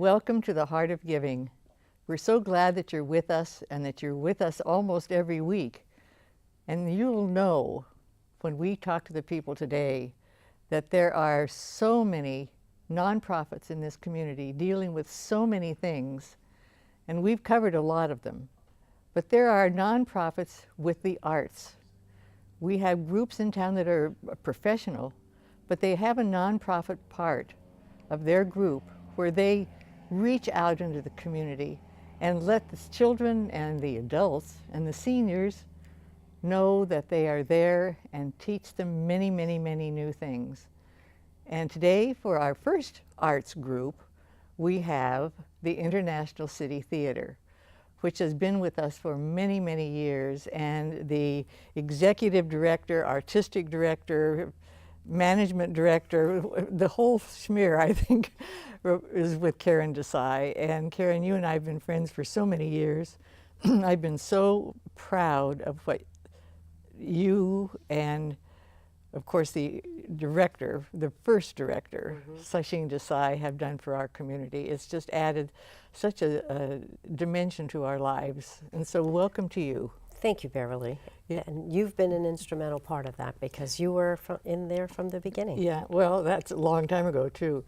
welcome to the Heart of Giving. We're so glad that you're with us and that you're with us almost every week. And you'll know when we talk to the people today that there are so many nonprofits in this community dealing with so many things, and we've covered a lot of them. But there are nonprofits with the arts. We have groups in town that are professional, but they have a nonprofit part of their group where they reach out into the community and let the children and the adults and the seniors know that they are there and teach them many, many, many new things. And today, for our first arts group, we have the International City Theater, which has been with us for many, many years, and the executive director, artistic director, management director, the whole schmear, I think, is with Karen Desai. And Karen, you and I have been friends for so many years. I've been so proud of what you and, of course, the director, the first director, Sachin Desai, have done for our community. It's just added such a dimension to our lives. And so welcome to you. Thank you, Beverly. Yeah. And you've been an instrumental part of that because you were in there from the beginning. Yeah, well, that's a long time ago, too.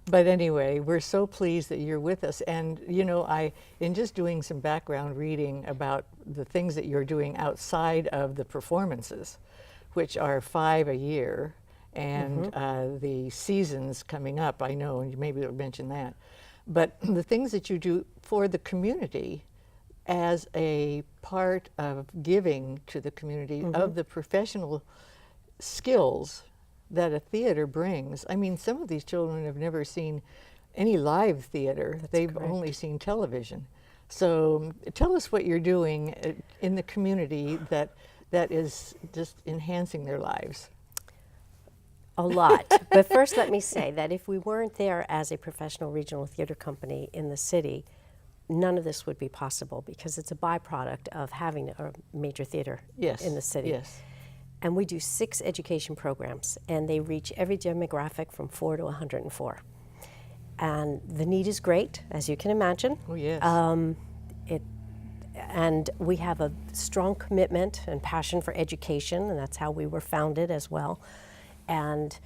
But anyway, we're so pleased that you're with us. And, you know, in just doing some background reading about the things that you're doing outside of the performances, which are 5 a year, and the seasons coming up, I know, and maybe you'll mention that. But the things that you do for the community as a part of giving to the community of the professional skills that a theater brings. I mean, some of these children have never seen any live theater. That's They've correct. only seen television. So tell us what you're doing in the community that is just enhancing their lives. A lot. But first let me say that if we weren't there as a professional regional theater company in the city, none of this would be possible because it's a byproduct of having a major theater in the city. Yes. And we do 6 education programs, and they reach every demographic from 4 to 104. And the need is great, as you can imagine. Oh, yes. And we have a strong commitment and passion for education, and that's how we were founded as well. And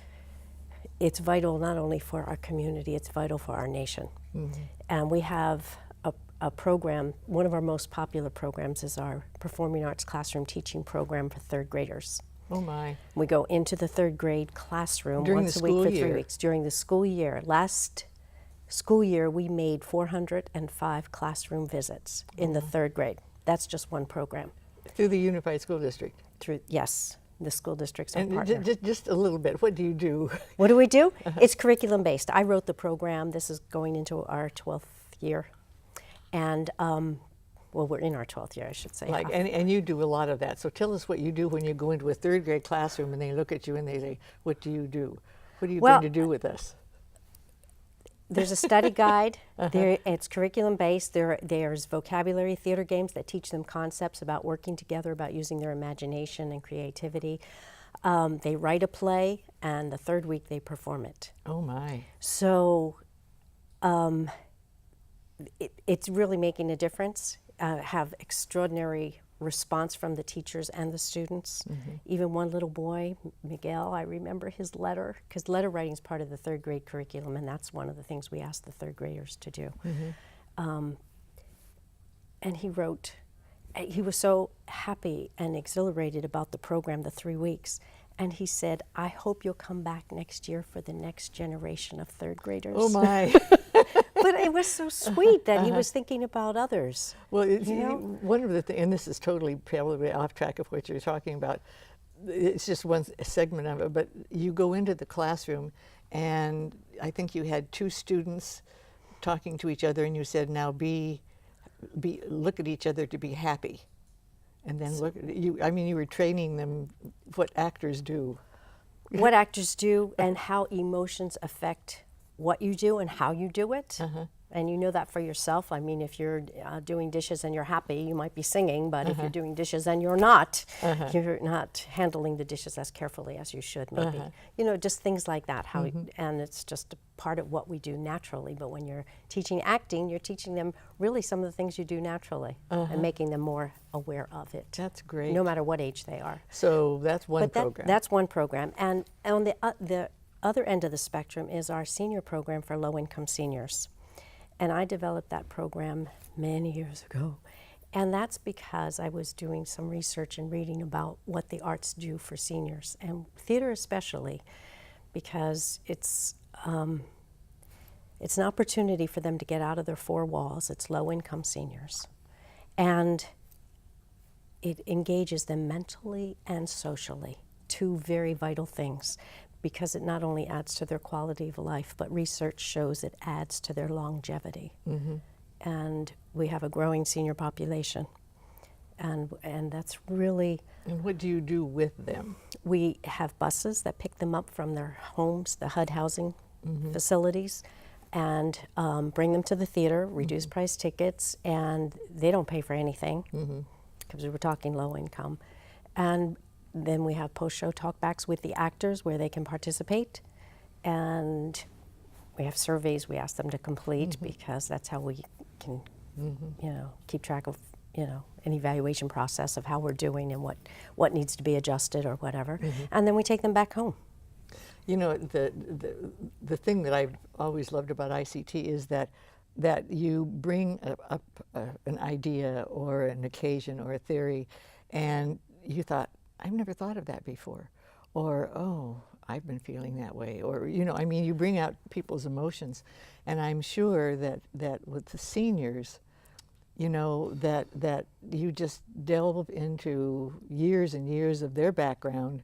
it's vital not only for our community, it's vital for our nation. And we have a program, one of our most popular programs is our Performing Arts Classroom Teaching Program for 3rd graders. Oh my. We go into the 3rd grade classroom During once the a week school for year. 3 weeks. During the school year. Last school year, we made 405 classroom visits in the 3rd grade. That's just one program. Through the Unified School District. Yes, the school district's our And partner. just a little bit, what do you do? What do we do? It's curriculum based. I wrote the program. This is going into our 12th year. And, well, we're in our 12th year, I should say. And you do a lot of that. So tell us what you do when you go into a 3rd grade classroom and they look at you and they say, what do you do? What are you going to do with us? There's a study guide. It's curriculum based. There's vocabulary theater games that teach them concepts about working together, about using their imagination and creativity. They write a play, and the 3rd week they perform it. Oh my. So it's really making a difference. Have extraordinary response from the teachers and the students. Even one little boy, Miguel, I remember his letter, because letter writing is part of the 3rd grade curriculum, and that's one of the things we ask the 3rd graders to do. And he wrote, he was so happy and exhilarated about the program, the 3 weeks, and he said, I hope you'll come back next year for the next generation of 3rd graders. Oh my. But it was so sweet that he was thinking about others. Well, one of the things, and this is totally probably off track of what you're talking about, it's just one segment of it, but you go into the classroom and I think you had 2 students talking to each other and you said, now look at each other to be happy. And then look at you, I mean, you were training them what actors do. What actors do and how emotions affect what you do and how you do it. And you know that for yourself. I mean, if you're doing dishes and you're happy, you might be singing, but if you're doing dishes and you're not handling the dishes as carefully as you should, maybe. You know, just things like that. How and it's just a part of what we do naturally. But when you're teaching acting, you're teaching them really some of the things you do naturally and making them more aware of it. That's great. No matter what age they are. So that's one program. That's one program. And on the other end of the spectrum is our senior program for low-income seniors. And I developed that program many years ago. And that's because I was doing some research and reading about what the arts do for seniors, and theater especially, because it's an opportunity for them to get out of their four walls. It's low-income seniors. And it engages them mentally and socially, two very vital things, because it not only adds to their quality of life, but research shows it adds to their longevity. And we have a growing senior population, and that's really... And what do you do with them? We have buses that pick them up from their homes, the HUD housing facilities, and bring them to the theater, reduced price tickets, and they don't pay for anything, because we're talking low income. And then we have post-show talkbacks with the actors where they can participate, and we have surveys we ask them to complete because that's how we can, you know, keep track of, you know, an evaluation process of how we're doing and what needs to be adjusted or whatever. And then we take them back home. You know, the thing that I've always loved about ICT is that you bring up an idea or an occasion or a theory, and you thought, I've never thought of that before, or, oh, I've been feeling that way, or, you know, I mean, you bring out people's emotions, and I'm sure that with the seniors, you know, that you just delve into years and years of their background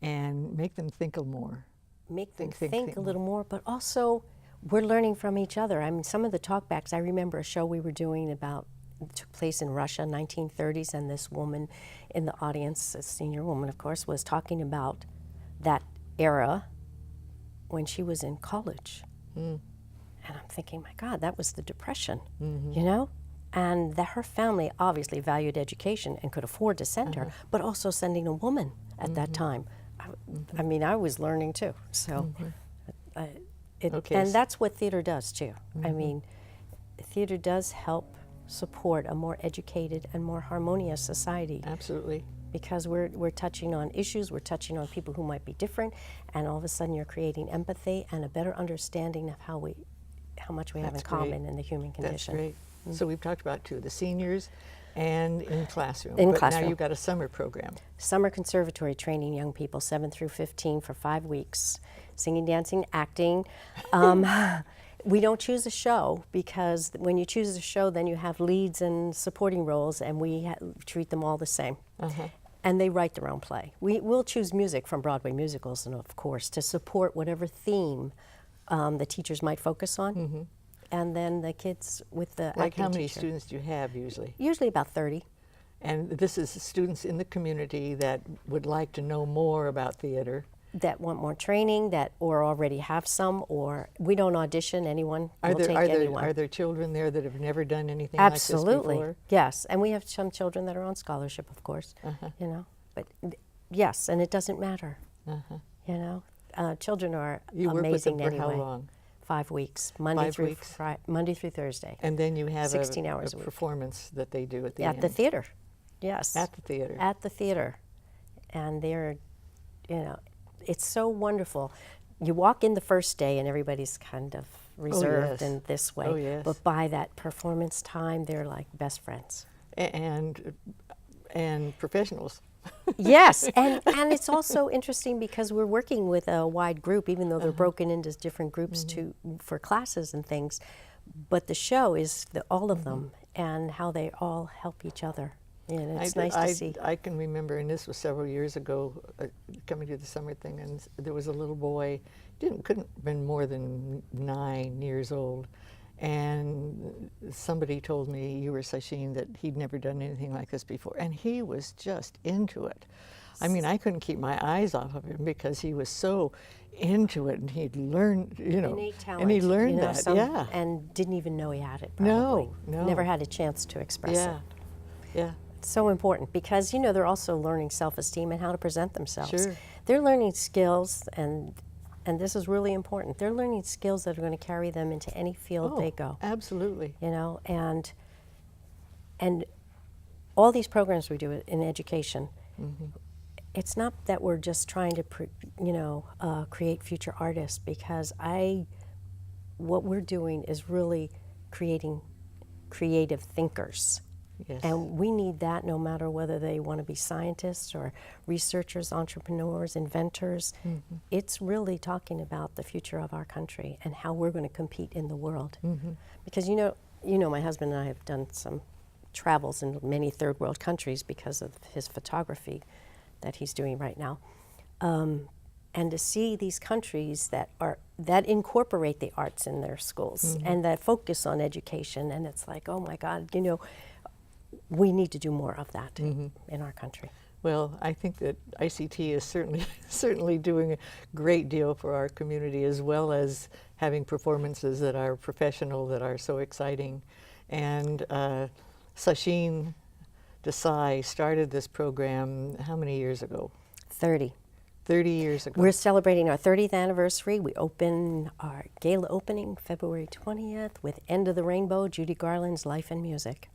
and make them think a little more. Make them think a little more, but also we're learning from each other. I mean, some of the talkbacks, I remember a show we were doing about, it took place in Russia, 1930s, and this woman in the audience, a senior woman, of course, was talking about that era when she was in college. And I'm thinking, my God, that was the Depression, you know? And that her family obviously valued education and could afford to send her, but also sending a woman at that time. I mean, I was learning too. So, and that's what theater does too. I mean, theater does help support a more educated and more harmonious society. Absolutely. Because we're touching on issues, we're touching on people who might be different, and all of a sudden you're creating empathy and a better understanding of how much we have in common in the human condition. That's great. So we've talked about two, the seniors and in classroom. In but classroom. Now you've got a summer program. Summer conservatory training young people, 7 through 15 for 5 weeks. Singing, dancing, acting. We don't choose a show because when you choose a show, then you have leads and supporting roles, and we treat them all the same. And they write their own play. We'll choose music from Broadway musicals, and of course, to support whatever theme the teachers might focus on. And then the kids with the Like acting how many teacher. students do you have usually? Usually about 30. And this is students in the community that would like to know more about theater. That want more training, or already have some, or we don't audition anyone. We'll take anyone. Are there children there that have never done anything Absolutely. like this before? Yes, and we have some children that are on scholarship, of course. You know, but yes, and it doesn't matter. You know, children are You work with amazing them for anyway. how long? 5 weeks, Monday through Thursday. And then you have 16 hours a a week. performance that they do at the end. At the theater, yes. At the theater. At the theater, and they're, you know, it's so wonderful. You walk in the first day and everybody's kind of reserved in this way. Oh, yes. But by that performance time, they're like best friends. And professionals. Yes, and it's also interesting because we're working with a wide group, even though they're broken into different groups for classes and things. But the show is all of them and how they all help each other. And it's nice to see. I can remember, and this was several years ago, coming to the summer thing, and there was a little boy, couldn't have been more than 9 years old, and somebody told me, you were Sasheen, that he'd never done anything like this before, and he was just into it. I mean, I couldn't keep my eyes off of him because he was so into it, and he'd learned, Innate talent, and he learned that, yeah. and didn't even know he had it, probably. No. Never had a chance to express it. Yeah. It's so important because, they're also learning self-esteem and how to present themselves. Sure. They're learning skills, and this is really important. They're learning skills that are going to carry them into any field they go. Absolutely. And all these programs we do in education, it's not that we're just trying to, create future artists, because what we're doing is really creating creative thinkers. Yes. And we need that no matter whether they want to be scientists or researchers, entrepreneurs, inventors. It's really talking about the future of our country and how we're going to compete in the world. Because my husband and I have done some travels in many third world countries because of his photography that he's doing right now. And to see these countries that incorporate the arts in their schools and that focus on education, and it's like, oh my God, we need to do more of that in our country. Well, I think that ICT is certainly doing a great deal for our community, as well as having performances that are professional, that are so exciting. And Sachin Desai started this program how many years ago? 30. 30 years ago. We're celebrating our 30th anniversary. We open our gala opening February 20th with End of the Rainbow, Judy Garland's Life and Music.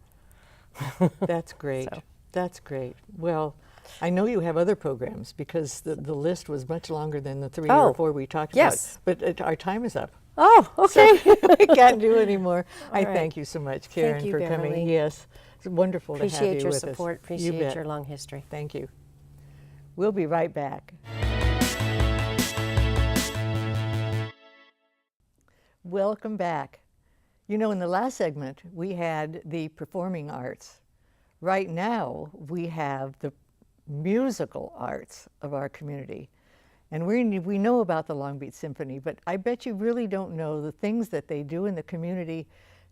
That's great. That's great. Well, I know you have other programs, because the list was much longer than the 3 or 4 we talked about. But our time is up. Oh, okay. So we can't do anymore. I right. thank you so much, Karen, Thank you, for Beverly. coming. Yes, it's wonderful to have you Appreciate your with support. us. You Appreciate bet. your long history. Thank you. We'll be right back. Welcome back. In the last segment, we had the performing arts. Right now, we have the musical arts of our community. And we know about the Long Beach Symphony, but I bet you really don't know the things that they do in the community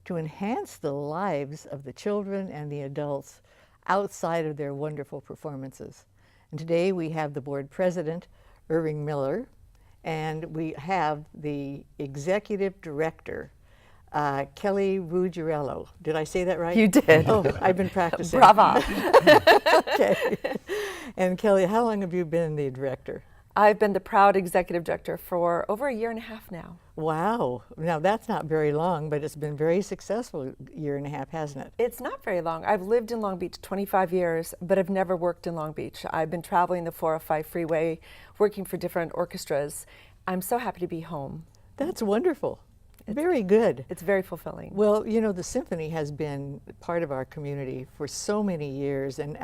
to enhance the lives of the children and the adults outside of their wonderful performances. And today we have the board president, Irving Miller, and we have the executive director, Kelly Ruggiero. Did I say that right? You did. Oh, I've been practicing. Brava. Okay. And Kelly, how long have you been the director? I've been the proud executive director for over 1.5 years now. Wow. Now that's not very long, but it's been very successful 1.5 years, hasn't it? It's not very long. I've lived in Long Beach 25 years, but I've never worked in Long Beach. I've been traveling the 405 freeway, working for different orchestras. I'm so happy to be home. That's wonderful. Very good. It's very fulfilling. Well, the Symphony has been part of our community for so many years, and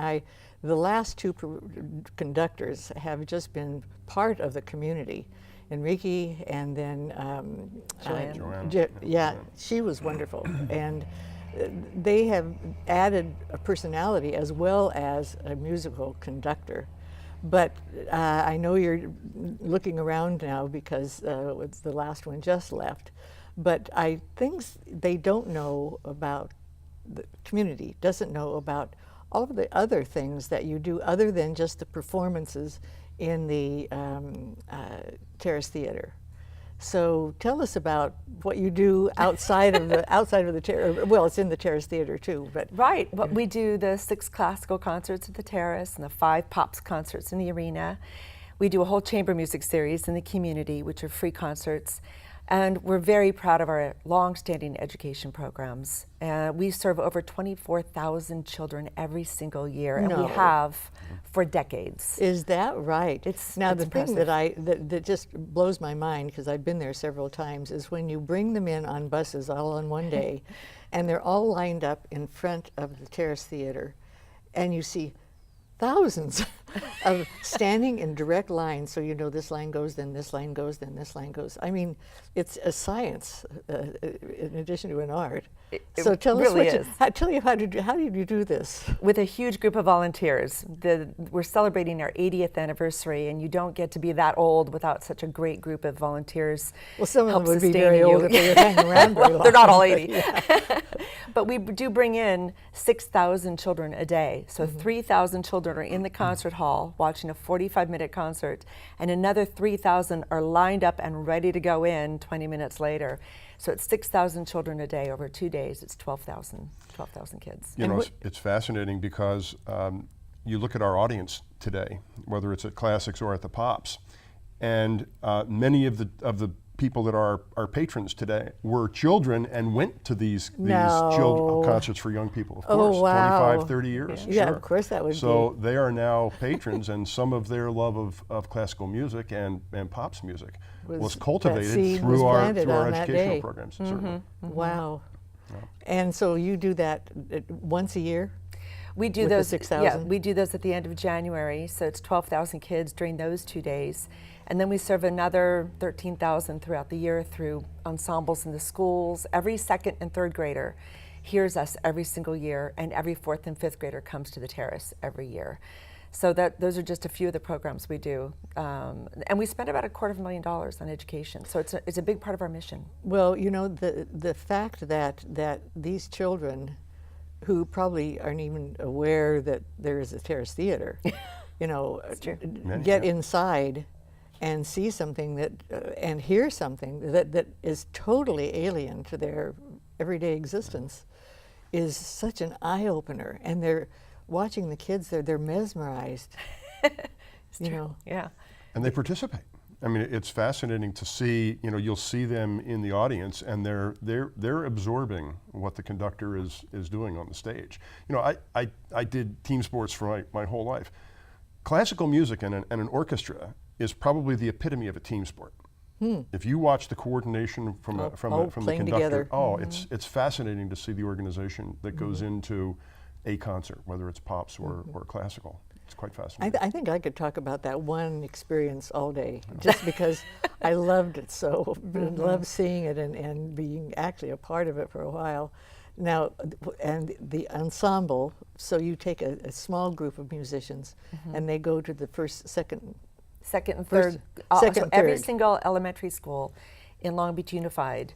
the last 2 conductors have just been part of the community. Enrique and then Joanne. she was wonderful. And they have added a personality as well as a musical conductor. But I know you're looking around now because it's the last one just left. But things they don't know about, the community doesn't know about all of the other things that you do other than just the performances in the Terrace Theater. So tell us about what you do outside of the Terrace. Well, it's in the Terrace Theater too, but right. But we do the 6 classical concerts at the Terrace and the 5 pops concerts in the arena. We do a whole chamber music series in the community, which are free concerts. And we're very proud of our long-standing education programs. We serve over 24,000 children every single year, and we have for decades. Is that right? Now the thing impressive. that just blows my mind, because I've been there several times, is when you bring them in on buses all on one day, and they're all lined up in front of the Terrace Theater, and you see thousands of standing in direct lines, so this line goes, then this line goes, then this line goes. I mean, it's a science in addition to an art. So tell us really is. How did you do this? With a huge group of volunteers. We're celebrating our 80th anniversary, and you don't get to be that old without such a great group of volunteers. Well, some of them help would be sustain very you. old if they were hanging around very long. They're not all 80. Yeah. But we do bring in 6,000 children a day. So 3,000 children are in the concert hall hall watching a 45-minute concert, and another 3,000 are lined up and ready to go in 20 minutes later. So it's 6,000 children a day. Over 2 days, it's 12,000 kids. You know, it's fascinating because you look at our audience today, whether it's at Classics or at the Pops, and many of the people that are our patrons today were children and went to these concerts for young people, of course. Oh, wow. 25, 30 years. Yeah, sure. of course that would So be. they are now patrons, and some of their love of classical music and Pops music was that cultivated seed through was our planted on that educational day. programs, certainly. Wow. And so you do that once a year? We do With the those. 6,000? Yeah, we do those at the end of January. So it's 12,000 kids during those 2 days, and then we serve another 13,000 throughout the year through ensembles in the schools. Every second and third grader hears us every single year, and every fourth and fifth grader comes to the terrace every year. So those are just a few of the programs we do, and we spend about $250,000 on education. So it's a big part of our mission. Well, you know, the fact that these children who probably aren't even aware that there is a terrace theater, you know, get inside and see something that and hear something that is totally alien to their everyday existence is such an eye-opener. And they're watching the kids, they're mesmerized. You know. Yeah. And they participate. I mean, it's fascinating to see, you know, you'll see them in the audience and they're absorbing what the conductor is doing on the stage. You know, I did team sports for my whole life. Classical music and an orchestra is probably the epitome of a team sport. If you watch the coordination from the playing conductor, together. it's fascinating to see the organization that goes into a concert, whether it's Pops or classical. It's quite fascinating. I think I could talk about that one experience all day, just because I loved it so, loved seeing it and being actually a part of it for a while. Now, and the ensemble, so you take a small group of musicians and they go to the second and First- third. second So and every third. single elementary school in Long Beach Unified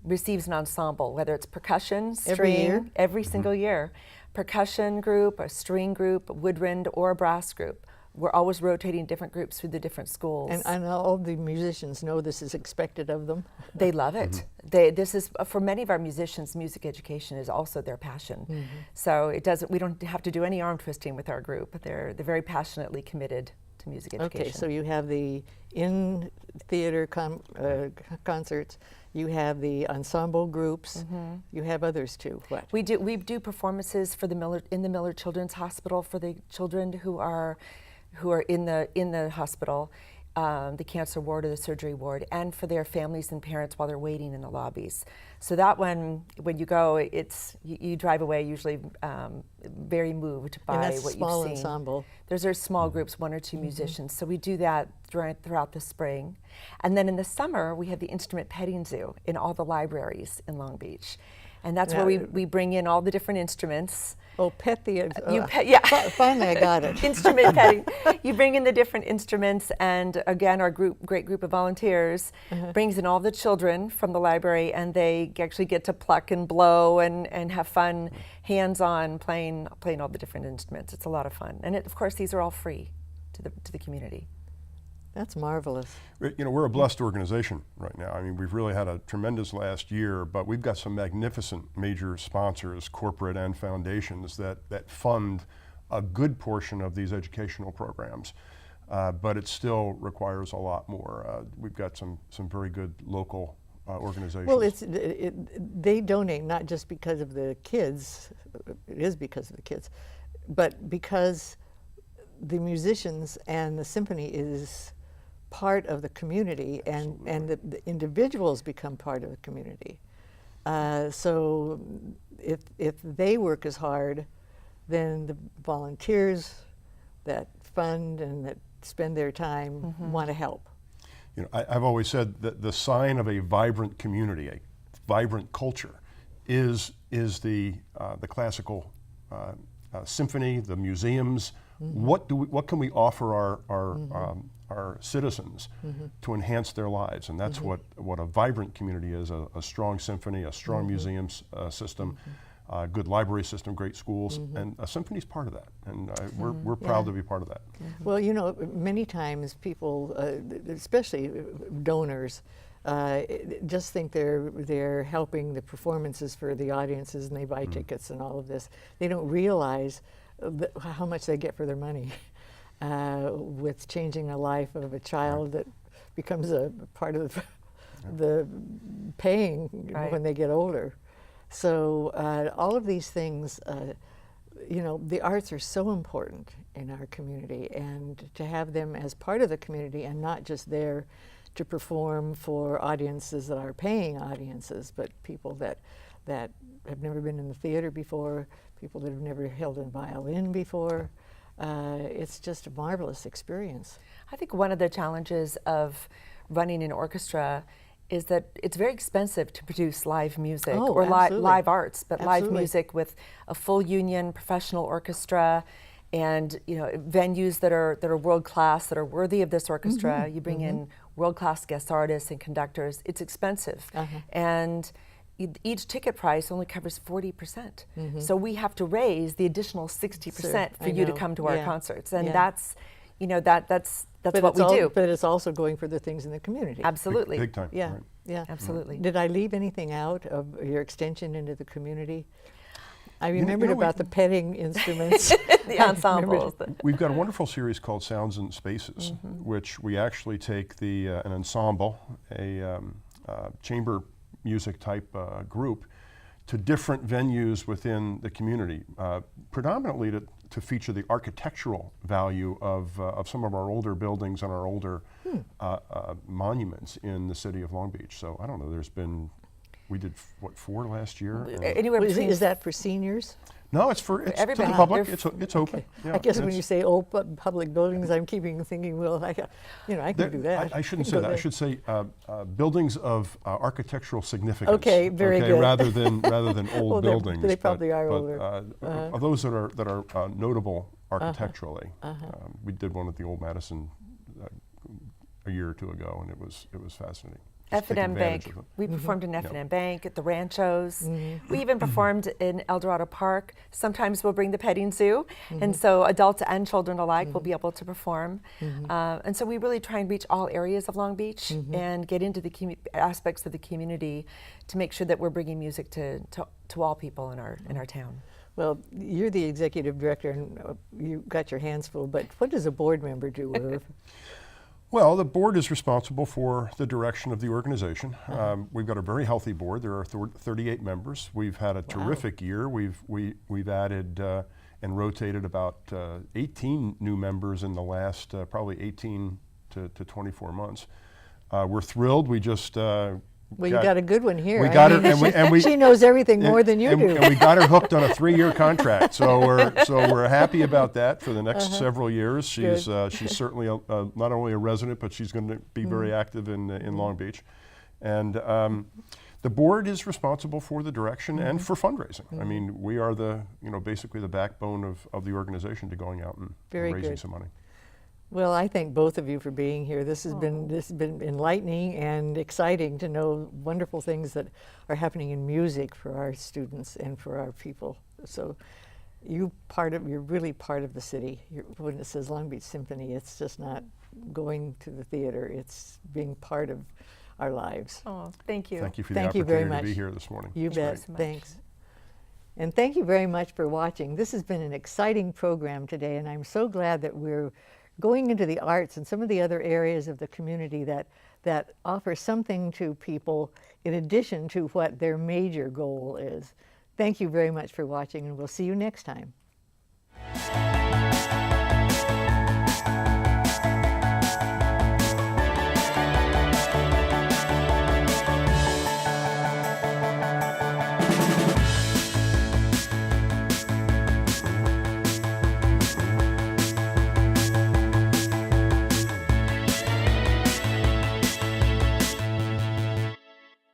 receives an ensemble, whether it's percussion, string, Every year? every single year. Percussion group, a string group, a woodwind, or a brass group. We're always rotating different groups through the different schools. And all the musicians know this is expected of them. They love it. This is for many of our musicians. Music education is also their passion. So we don't have to do any arm twisting with our group. They're very passionately committed to music education. Okay, so you have the in-theater concerts, you have the ensemble groups, you have others too. What? We do performances for in the Miller Children's Hospital for the children who are in the hospital, the cancer ward or the surgery ward, and for their families and parents while they're waiting in the lobbies. So that one, when you go, you drive away usually very moved by And that's what a small you've seen. ensemble. Those are small groups, 1 or 2 musicians. So we do that throughout the spring. And then in the summer, we have the instrument petting zoo in all the libraries in Long Beach. And that's where we bring in all the different instruments. Oh, pet the... Yeah. Finally, I got it. Instrument petting. You bring in the different instruments, and again, our great group of volunteers brings in all the children from the library, and they actually get to pluck and blow and have fun, hands-on, playing all the different instruments. It's a lot of fun, and of course, these are all free to the community. That's marvelous. You know, we're a blessed organization right now. I mean, we've really had a tremendous last year, but we've got some magnificent major sponsors, corporate and foundations, that fund a good portion of these educational programs. But it still requires a lot more. We've got some very good local organizations. Well, they donate not just because of the kids, it is because of the kids, but because the musicians and the symphony is part of the community, and the individuals become part of the community. So if they work as hard, then the volunteers that fund and that spend their time want to help. You know, I've always said that the sign of a vibrant community, a vibrant culture, is the classical symphony, the museums. What can we offer our citizens to enhance their lives? And that's what a vibrant community is: a strong symphony, a strong museum system, good library system, great schools, and Symphony's part of that, and we're proud to be part of that. Well, you know, many times people, especially donors, just think they're helping the performances for the audiences, and they buy tickets and all of this. They don't realize how much they get for their money with changing the life of a child that becomes a part of the paying when they get older. So all of these things, you know, the arts are so important in our community, and to have them as part of the community and not just there to perform for audiences that are paying audiences, but people that have never been in the theater before, people that have never held a violin before. It's just a marvelous experience. I think one of the challenges of running an orchestra is that it's very expensive to produce live music or live arts, but live music with a full union professional orchestra, and you know, venues that are world class, that are worthy of this orchestra. You bring in world class guest artists and conductors. It's expensive, and each ticket price only covers 40%. So we have to raise the additional 60% for you to come to our concerts, and that's, you know, that's what we do. But it's also going for the things in the community. Absolutely. Big time. Yeah, Right. yeah. Absolutely. Did I leave anything out of your extension into the community? I remembered about the petting instruments. The ensembles. We've got a wonderful series called Sounds and Spaces, which we actually take an ensemble, a chamber music type group, to different venues within the community, predominantly to feature the architectural value of some of our older buildings and our older monuments in the city of Long Beach. So I don't know, we did what, 4 last year? Anywhere between, is that for seniors? No, it's to everybody. the public. It's open. Yeah, I guess when you say public buildings, I'm thinking, well, I can do that. I shouldn't say that. I should say buildings of architectural significance. Okay, very good. Rather than old Well, buildings. they probably are older. Of those that are notable architecturally. We did one at the Old Madison a year or 2 ago, and it was fascinating. F&M Bank. We performed in F&M Bank, at the Ranchos. We even performed in El Dorado Park. Sometimes we'll bring the petting zoo, and so adults and children alike will be able to perform. And so we really try and reach all areas of Long Beach and get into the aspects of the community to make sure that we're bringing music to all people in our town. Well, you're the executive director, and you got your hands full, but what does a board member do, Irv? Well, the board is responsible for the direction of the organization. We've got a very healthy board. There are 38 members. We've had a terrific year. We've added and rotated about 18 new members in the last probably 18 to 24 months. We're thrilled. We just you got a good one here. We got her, and we she knows everything more than you do. And we got her hooked on a 3-year contract. So we're happy about that for the next several years. She's certainly not only a resident, but she's going to be very active in Long Beach. And the board is responsible for the direction and for fundraising. I mean, we are basically the backbone of the organization to going out and raising some money. Well, I thank both of you for being here. This has been enlightening and exciting to know wonderful things that are happening in music for our students and for our people. So you're really part of the city. When it says Long Beach Symphony, it's just not going to the theater, it's being part of our lives. Oh, thank you. Thank you for the opportunity to be here this morning. You bet. Thanks. And thank you very much for watching. This has been an exciting program today, and I'm so glad that we're going into the arts and some of the other areas of the community that offer something to people in addition to what their major goal is. Thank you very much for watching, and we'll see you next time.